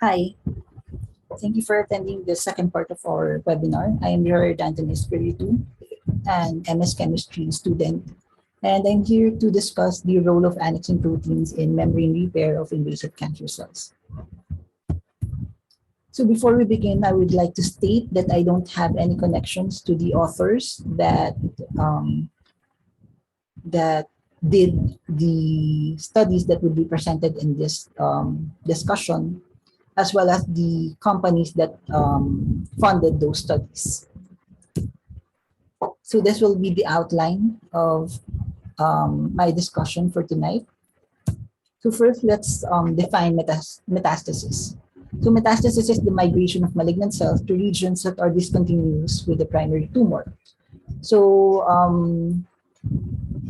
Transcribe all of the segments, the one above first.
Hi, thank you for attending the second part of our webinar. I am your Danton Espiritu, an MS Chemistry student, and I'm here to discuss the role of annexin proteins in membrane repair of invasive cancer cells. So before we begin, I would like to state that I don't have any connections to the authors that did the studies that would be presented in this discussion, as well as the companies that funded those studies. So this will be the outline of my discussion for tonight. So first, let's define metastasis. So metastasis is the migration of malignant cells to regions that are discontinuous with the primary tumor. So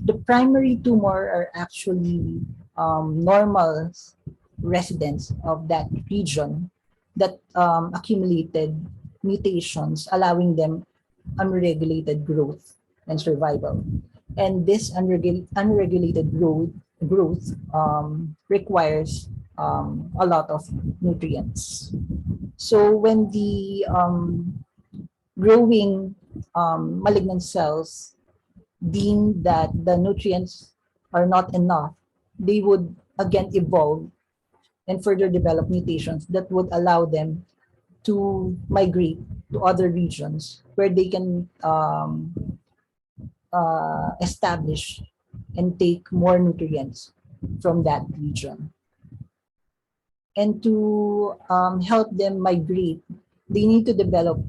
the primary tumor are actually normal residents of that region that accumulated mutations, allowing them unregulated growth and survival. And this unregulated growth requires a lot of nutrients. So when the growing malignant cells deem that the nutrients are not enough, they would again evolve and further develop mutations that would allow them to migrate to other regions where they can establish and take more nutrients from that region. And to help them migrate, they need to develop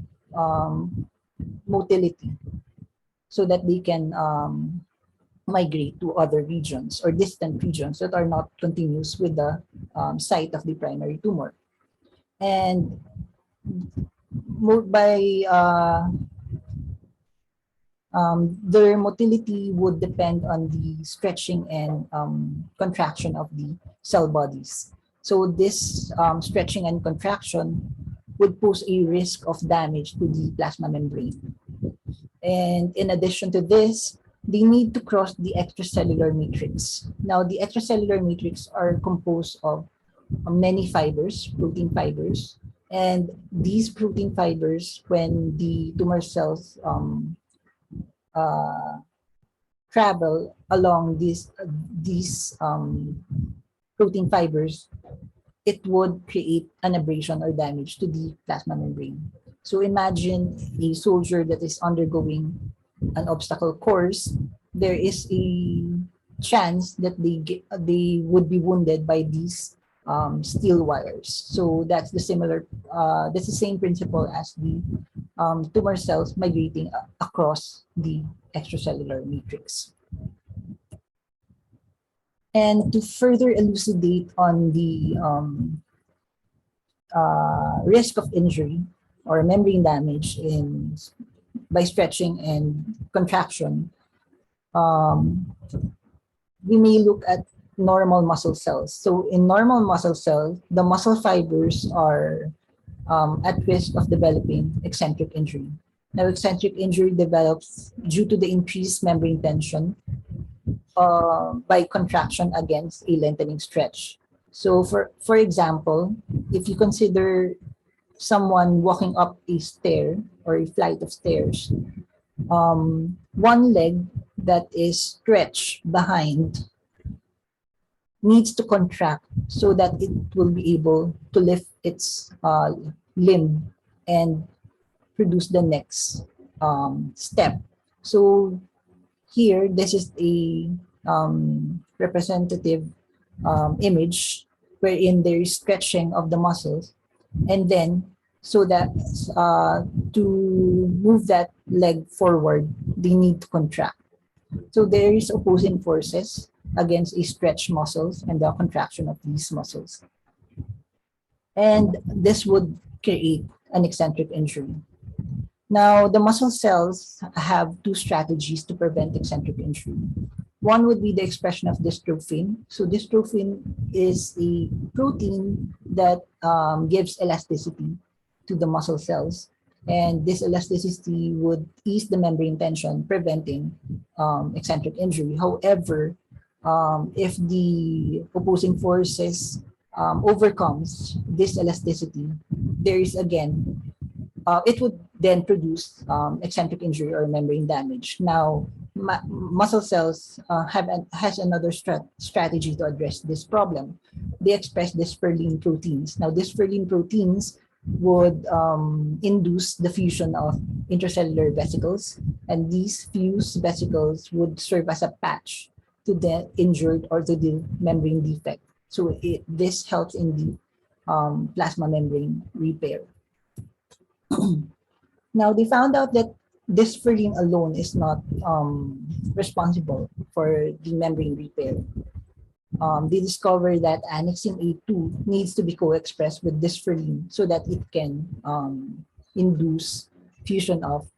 motility so that they can migrate to other regions or distant regions that are not continuous with the site of the primary tumor. And by their motility would depend on the stretching and contraction of the cell bodies. So this stretching and contraction would pose a risk of damage to the plasma membrane. And in addition to this, they need to cross the extracellular matrix. Now, the extracellular matrix are composed of many fibers, protein fibers, and these protein fibers, when the tumor cells travel along these protein fibers, it would create an abrasion or damage to the plasma membrane. So imagine a soldier that is undergoing an obstacle course. There is a chance that they would be wounded by these steel wires. So that's the same principle as the tumor cells migrating across the extracellular matrix. And to further elucidate on the risk of injury or membrane damage by stretching and contraction, we may look at normal muscle cells. So in normal muscle cells, the muscle fibers are at risk of developing eccentric injury. Now, eccentric injury develops due to the increased membrane tension by contraction against a lengthening stretch. So for example, if you consider someone walking up a stair or a flight of stairs, one leg that is stretched behind needs to contract so that it will be able to lift its limb and produce the next step. So here, this is a representative image wherein there is stretching of the muscles, and then so that to move that leg forward, they need to contract. So there is opposing forces against a stretched muscles and the contraction of these muscles. And this would create an eccentric injury. Now, the muscle cells have two strategies to prevent eccentric injury. One would be the expression of dystrophin. So dystrophin is a protein that gives elasticity to the muscle cells. And this elasticity would ease the membrane tension, preventing eccentric injury. However, if the opposing forces overcomes this elasticity, there is again, it would then produce eccentric injury or membrane damage. Now, muscle cells has another strategy to address this problem. They express dysferlin proteins. Now, dysferlin proteins would induce the fusion of intracellular vesicles, and these fused vesicles would serve as a patch to the injured or to the membrane defect. So this helps in the plasma membrane repair. Now, they found out that dysferlin alone is not responsible for the membrane repair. They discovered that annexin A2 needs to be co-expressed with dysferlin so that it can induce fusion of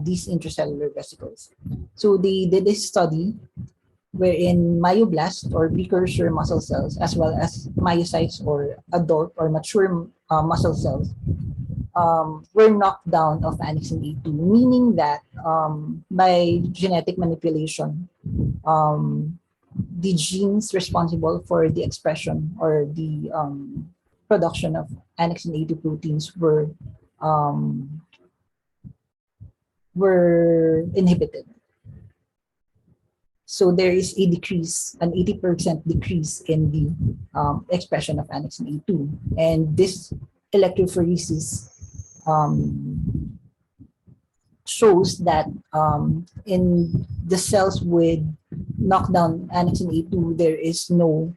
these intracellular vesicles. So they did this study wherein myoblasts or precursor muscle cells, as well as myocytes or adult or mature muscle cells, were knocked down of annexin A2, meaning that by genetic manipulation, the genes responsible for the expression or the production of annexin A2 proteins were inhibited. So there is a decrease, an 80% decrease in the expression of annexin A2. And this electrophoresis shows that in the cells with knockdown annexin A2, there is no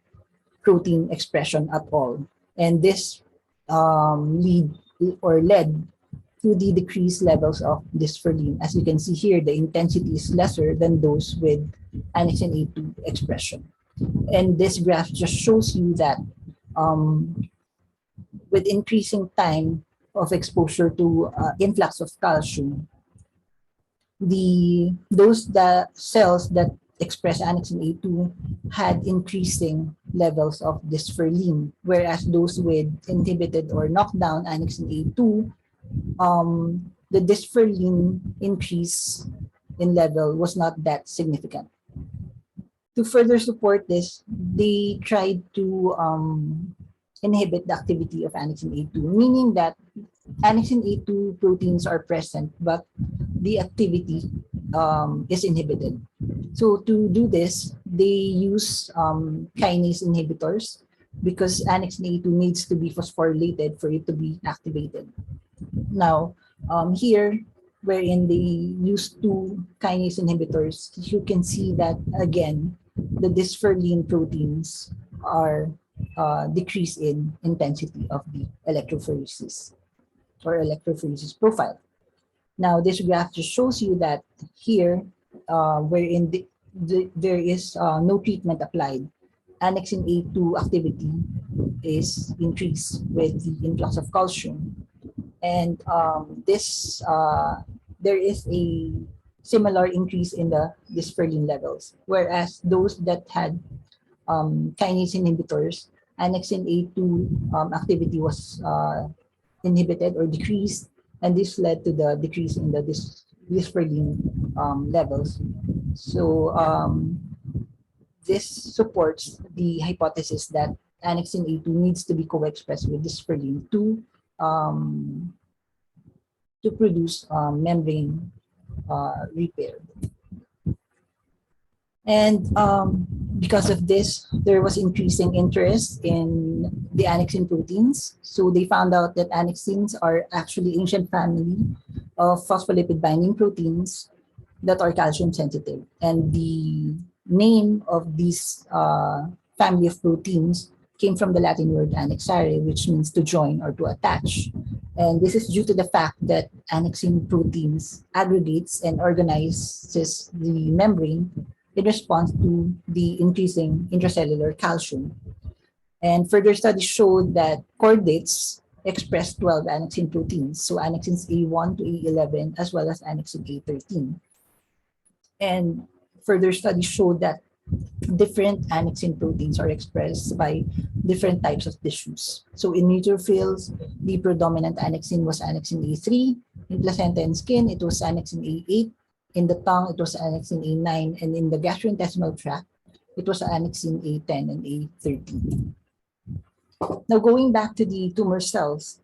protein expression at all. And this led to the decreased levels of dysferlin. As you can see here, the intensity is lesser than those with annexin A2 expression. And this graph just shows you that with increasing time of exposure to influx of calcium, the cells that express annexin A2 had increasing levels of dysferlin, whereas those with inhibited or knocked down annexin A2, the dysferlin increase in level was not that significant. To further support this, they tried to inhibit the activity of annexin A2, meaning that annexin A2 proteins are present, but the activity is inhibited. So to do this, they use kinase inhibitors because annexin A2 needs to be phosphorylated for it to be activated. Now, here, wherein they use two kinase inhibitors, you can see that, again, the dysferlin proteins are decrease in intensity of the electrophoresis or electrophoresis profile. Now, this graph just shows you that here, wherein there is no treatment applied, annexin A2 activity is increased with the influx of calcium. And there is a similar increase in the dysferlin levels, whereas those that had kinase inhibitors, annexin A2 activity was inhibited or decreased, and this led to the decrease in the dysferlin levels. So this supports the hypothesis that annexin A2 needs to be co-expressed with dysferlin to produce membrane repair. And because of this, there was increasing interest in the annexin proteins. So they found out that annexins are actually ancient family of phospholipid binding proteins that are calcium sensitive. And the name of this family of proteins came from the Latin word annexare, which means to join or to attach. And this is due to the fact that annexin proteins aggregates and organizes the membrane in response to the increasing intracellular calcium. And further studies showed that chordates express 12 annexin proteins, so annexins A1 to A11, as well as annexin A13. And further studies showed that different annexin proteins are expressed by different types of tissues. So in neutrophils, the predominant annexin was annexin A3. In placenta and skin, it was annexin A8. In the tongue, it was annexin A9. And in the gastrointestinal tract, it was annexin A10 and A13. Now, going back to the tumor cells,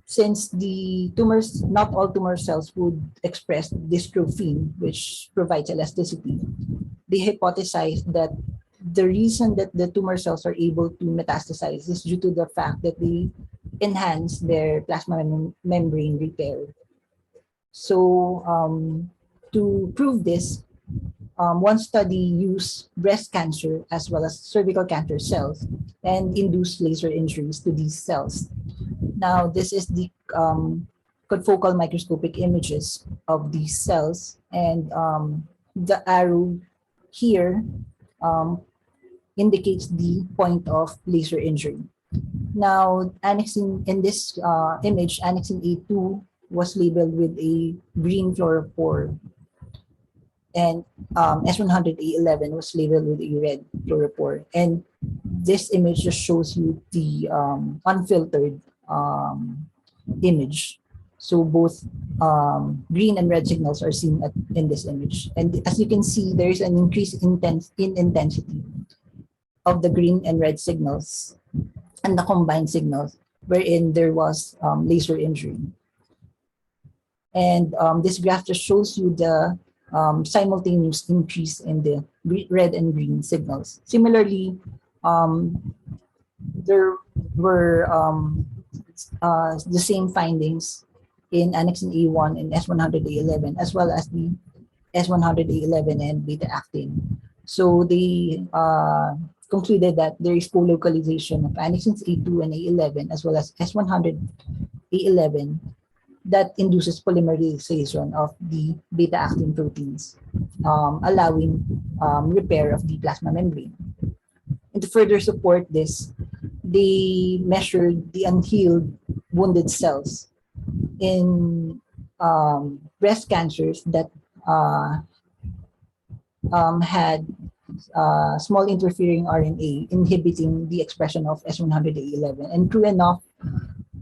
since the tumors, not all tumor cells would express dystrophin, which provides elasticity, they hypothesized that the reason that the tumor cells are able to metastasize is due to the fact that they enhance their plasma membrane repair. So, to prove this, one study used breast cancer as well as cervical cancer cells and induced laser injuries to these cells. Now, this is the confocal microscopic images of these cells, and the arrow here um, indicates the point of laser injury. Now, annexin in this image, annexin A2 was labeled with a green fluorophore, and S100A11 was labeled with a red fluorophore. And this image just shows you the unfiltered image. So both green and red signals are seen in this image. And as you can see, there is an increase in intensity of the green and red signals and the combined signals wherein there was laser injury. And this graph just shows you the simultaneous increase in the red and green signals. Similarly, there were the same findings in Annexin A1 and S100A11, as well as the S100A11 and beta-actin. So they concluded that there is co-localization of annexins A2 and A11, as well as S100A11, that induces polymerization of the beta-actin proteins, allowing repair of the plasma membrane. And to further support this, they measured the unhealed wounded cells in breast cancers that had small interfering RNA inhibiting the expression of S100A11. And true enough,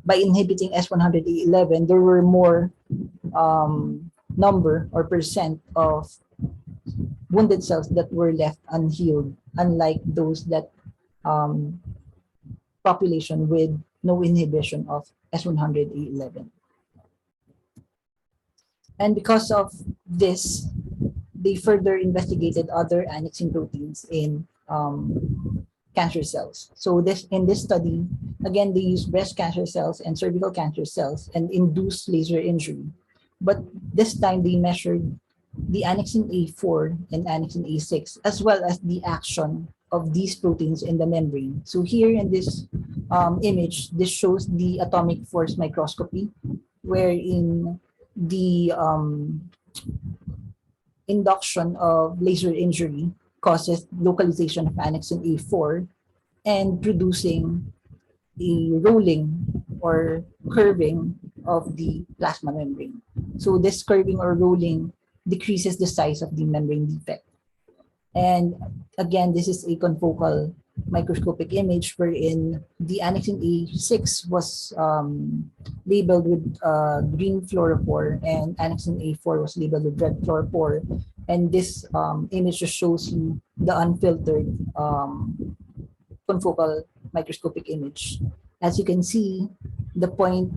by inhibiting S100A11, there were more number or percent of wounded cells that were left unhealed, unlike those that population with no inhibition of S100A11. And because of this, they further investigated other annexin proteins in cancer cells. So in this study, again, they used breast cancer cells and cervical cancer cells and induced laser injury. But this time they measured the annexin A4 and annexin A6, as well as the action of these proteins in the membrane. So here in this image, this shows the atomic force microscopy, wherein the induction of laser injury causes localization of annexin A4 and producing a rolling or curving of the plasma membrane. So this curving or rolling decreases the size of the membrane defect. And again, this is a confocal microscopic image wherein the annexin A6 was labeled with green fluorophore and annexin A4 was labeled with red fluorophore. And this image just shows you the unfiltered confocal microscopic image. As you can see, the point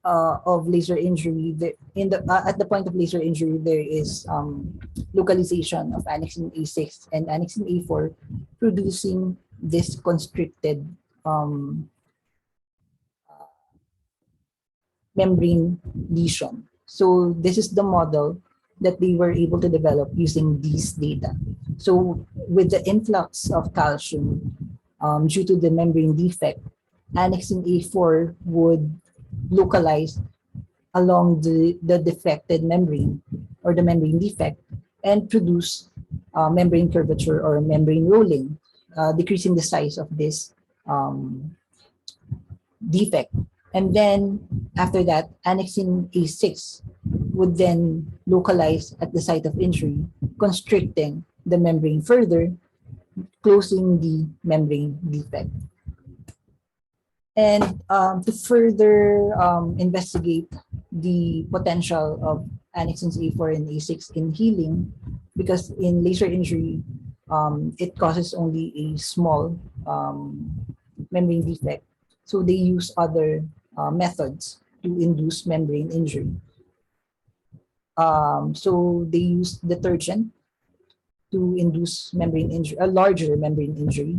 of laser injury, at the point of laser injury, there is localization of annexin A6 and annexin A4, producing this constricted membrane lesion. So this is the model that they were able to develop using these data. So with the influx of calcium due to the membrane defect, annexin A4 would localize along the defected membrane or the membrane defect and produce membrane curvature or membrane rolling, decreasing the size of this defect. And then after that, annexin A6 would then localize at the site of injury, constricting the membrane further, closing the membrane defect. And to further investigate the potential of annexins A4 and A6 in healing, because in laser injury, it causes only a small membrane defect. So they use other methods to induce membrane injury. So they use detergent to induce membrane injury, a larger membrane injury.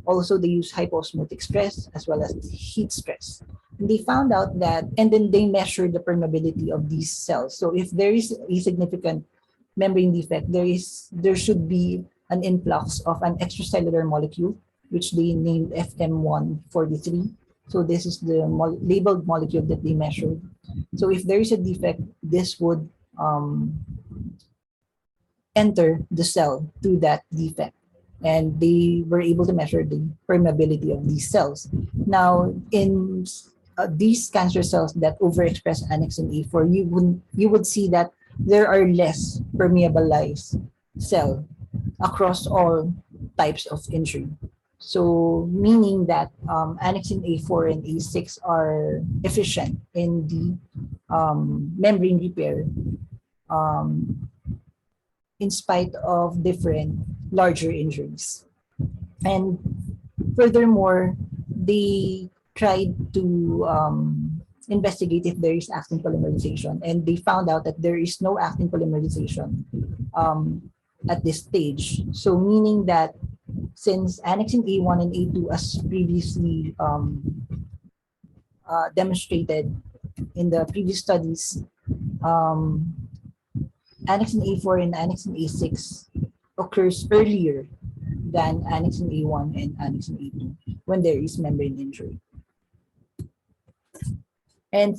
Also, they use hyposmotic stress as well as heat stress. And they found out that, and then they measured the permeability of these cells. So if there is a significant membrane defect, there should be an influx of an extracellular molecule, which they named FM143. So this is the labeled molecule that they measured. So if there is a defect, this would enter the cell through that defect. And they were able to measure the permeability of these cells. Now, in these cancer cells that overexpress annexin A4, you would see that there are less permeabilized cell across all types of injury. So, meaning that annexin A4 and A6 are efficient in the membrane repair in spite of different larger injuries. And furthermore, they tried to investigate if there is actin polymerization, and they found out that there is no actin polymerization at this stage. So meaning that since annexin A1 and A2, as previously demonstrated in the previous studies, annexin A4 and annexin A6 occurs earlier than annexin A1 and annexin A2 when there is membrane injury. And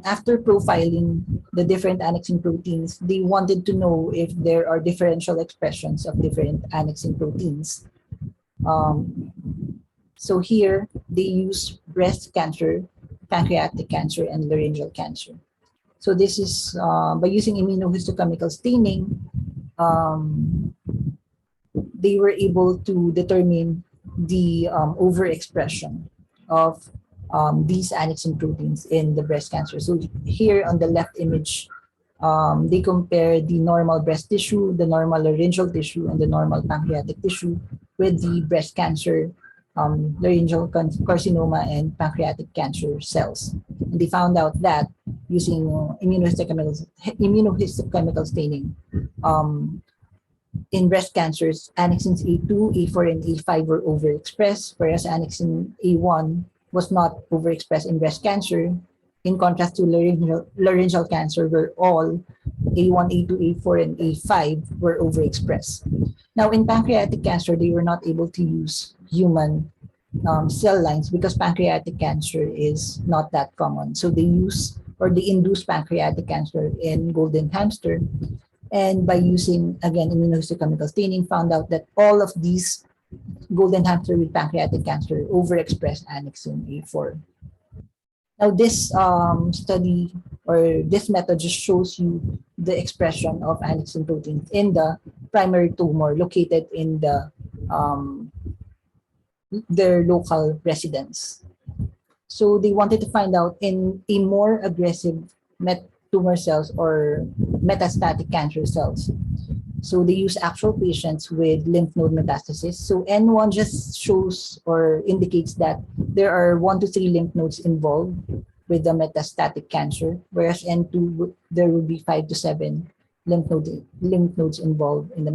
after profiling the different annexin proteins, they wanted to know if there are differential expressions of different annexin proteins. So here, they use breast cancer, pancreatic cancer, and laryngeal cancer. So this is by using immunohistochemical staining, they were able to determine the overexpression of these annexin proteins in the breast cancer. So here on the left image, they compare the normal breast tissue, the normal laryngeal tissue, and the normal pancreatic tissue with the breast cancer, laryngeal carcinoma, and pancreatic cancer cells. And they found out that using immunohistochemical staining, in breast cancers, annexins A2, A4, and A5 were overexpressed, whereas annexin A1 was not overexpressed in breast cancer, in contrast to laryngeal cancer, where all A1, A2, A4, and A5 were overexpressed. Now, in pancreatic cancer, they were not able to use human cell lines because pancreatic cancer is not that common. So they use, or they induce pancreatic cancer in golden hamster. And by using, again, immunohistochemical staining, found out that all of these golden hamster with pancreatic cancer overexpress annexin A4. Now, this study or this method just shows you the expression of annexin proteins in the primary tumor located in their local residence. So they wanted to find out in a more aggressive tumor cells or metastatic cancer cells. So they use actual patients with lymph node metastasis. So N1 just shows or indicates that there are 1 to 3 lymph nodes involved with the metastatic cancer, whereas N2, there will be 5 to 7 lymph nodes involved in the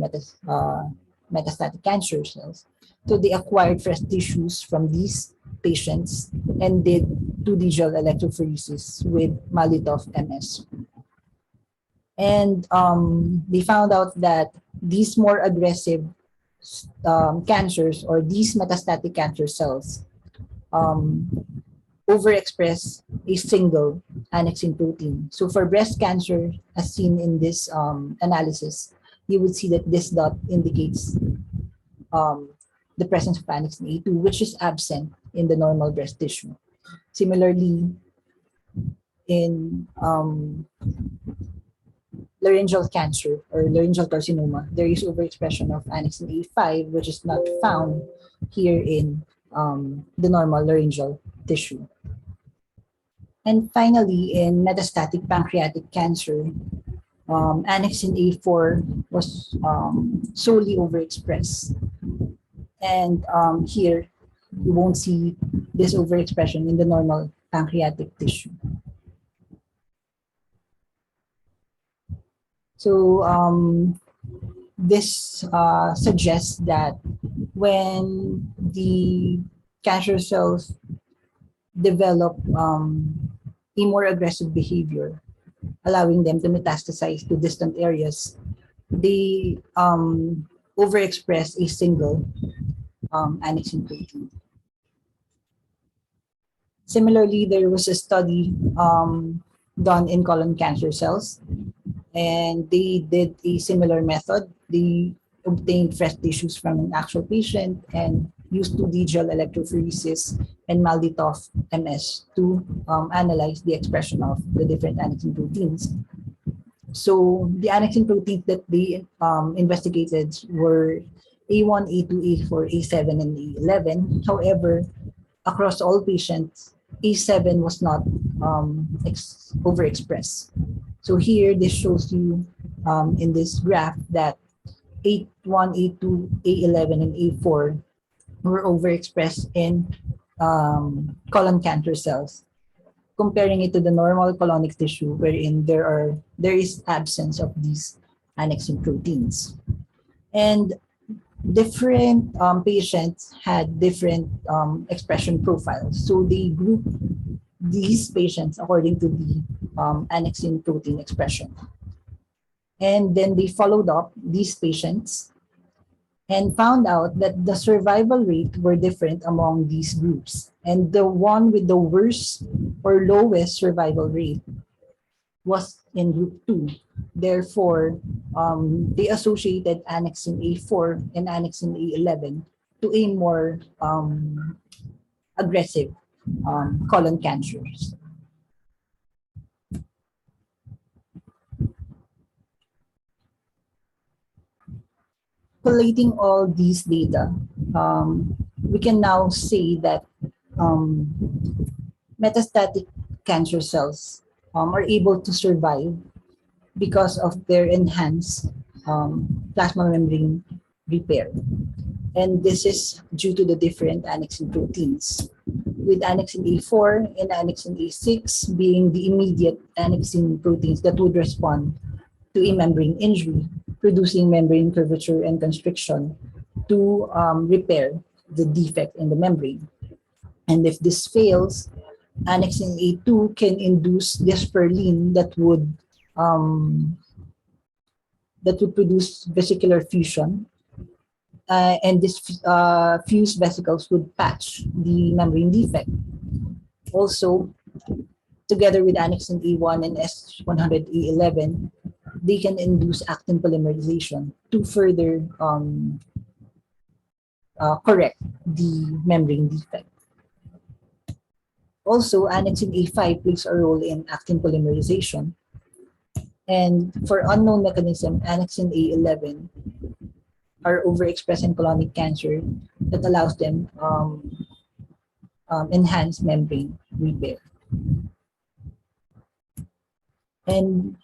metastatic cancer cells. So they acquired fresh tissues from these patients and did 2D gel electrophoresis with Malitov MS. And they found out that these more aggressive cancers, or these metastatic cancer cells, overexpress a single annexin protein. So for breast cancer, as seen in this analysis, you would see that this dot indicates the presence of annexin A2, which is absent in the normal breast tissue. Similarly, in laryngeal cancer or laryngeal carcinoma, there is overexpression of annexin A5, which is not found here in the normal laryngeal tissue. And finally, in metastatic pancreatic cancer, annexin A4 was solely overexpressed. And here, you won't see this overexpression in the normal pancreatic tissue. So this suggests that when the cancer cells develop a more aggressive behavior, allowing them to metastasize to distant areas, they overexpress a single annexin protein. Similarly, there was a study done in colon cancer cells, and they did a similar method. They obtained fresh tissues from an actual patient and used 2D gel electrophoresis and MALDI-TOF MS to analyze the expression of the different annexin proteins. So the annexin proteins that they investigated were A1, A2, A4, A7, and A11. However, across all patients, A7 was not overexpressed. So here, this shows you in this graph that A1, A2, A11, and A4 were overexpressed in colon cancer cells, comparing it to the normal colonic tissue wherein there is absence of these annexin proteins. And different patients had different expression profiles. So they grouped these patients according to the annexin protein expression. And then they followed up these patients and found out that the survival rate were different among these groups. And the one with the worst or lowest survival rate was in group 2. Therefore, they associated annexin A4 and annexin A11 to a more aggressive colon cancers. Collating all these data, we can now say that metastatic cancer cells are able to survive because of their enhanced plasma membrane repair. And this is due to the different annexin proteins, with annexin A4 and annexin A6 being the immediate annexin proteins that would respond to a membrane injury, producing membrane curvature and constriction to repair the defect in the membrane. And if this fails, annexin A2 can induce disperlin that would produce vesicular fusion, and this fused vesicles would patch the membrane defect. Also, together with annexin A1 and S100A11, they can induce actin polymerization to further correct the membrane defect. Also, annexin A5 plays a role in actin polymerization. And for unknown mechanism, annexin A11 are overexpressed in colonic cancer that allows them enhanced membrane repair. And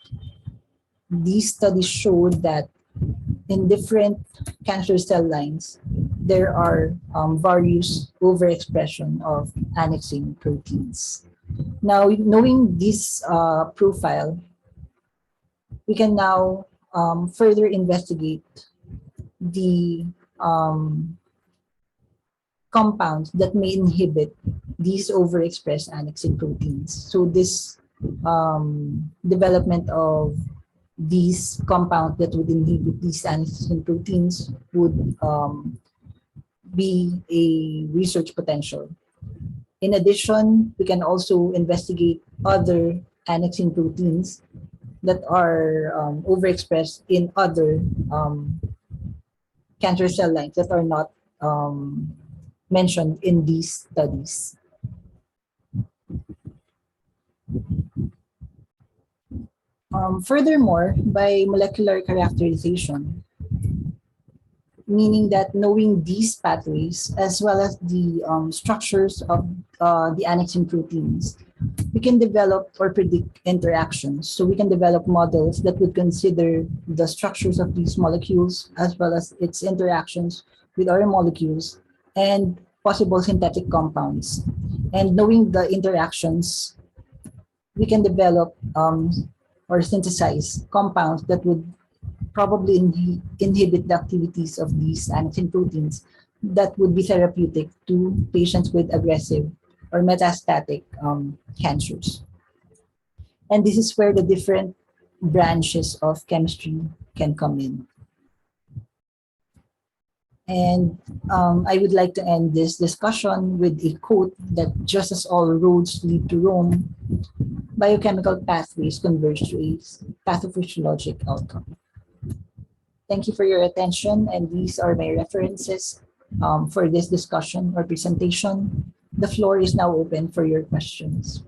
these studies showed that in different cancer cell lines, there are various overexpression of annexin proteins. Now, knowing this profile, we can now further investigate the compounds that may inhibit these overexpressed annexin proteins. So this development of these compounds that would inhibit these annexin proteins would be a research potential. In addition, we can also investigate other annexin proteins that are overexpressed in other cancer cell lines that are not mentioned in these studies. Furthermore, by molecular characterization, meaning that knowing these pathways as well as the structures of the annexin proteins, we can develop or predict interactions. So we can develop models that would consider the structures of these molecules as well as its interactions with other molecules, and possible synthetic compounds. And knowing the interactions, we can develop or synthesize compounds that would probably inhibit the activities of these annexin proteins that would be therapeutic to patients with aggressive or metastatic cancers. And this is where the different branches of chemistry can come in. And I would like to end this discussion with a quote that just as all roads lead to Rome, biochemical pathways converge to a pathophysiologic outcome. Thank you for your attention, and these are my references for this discussion or presentation. The floor is now open for your questions.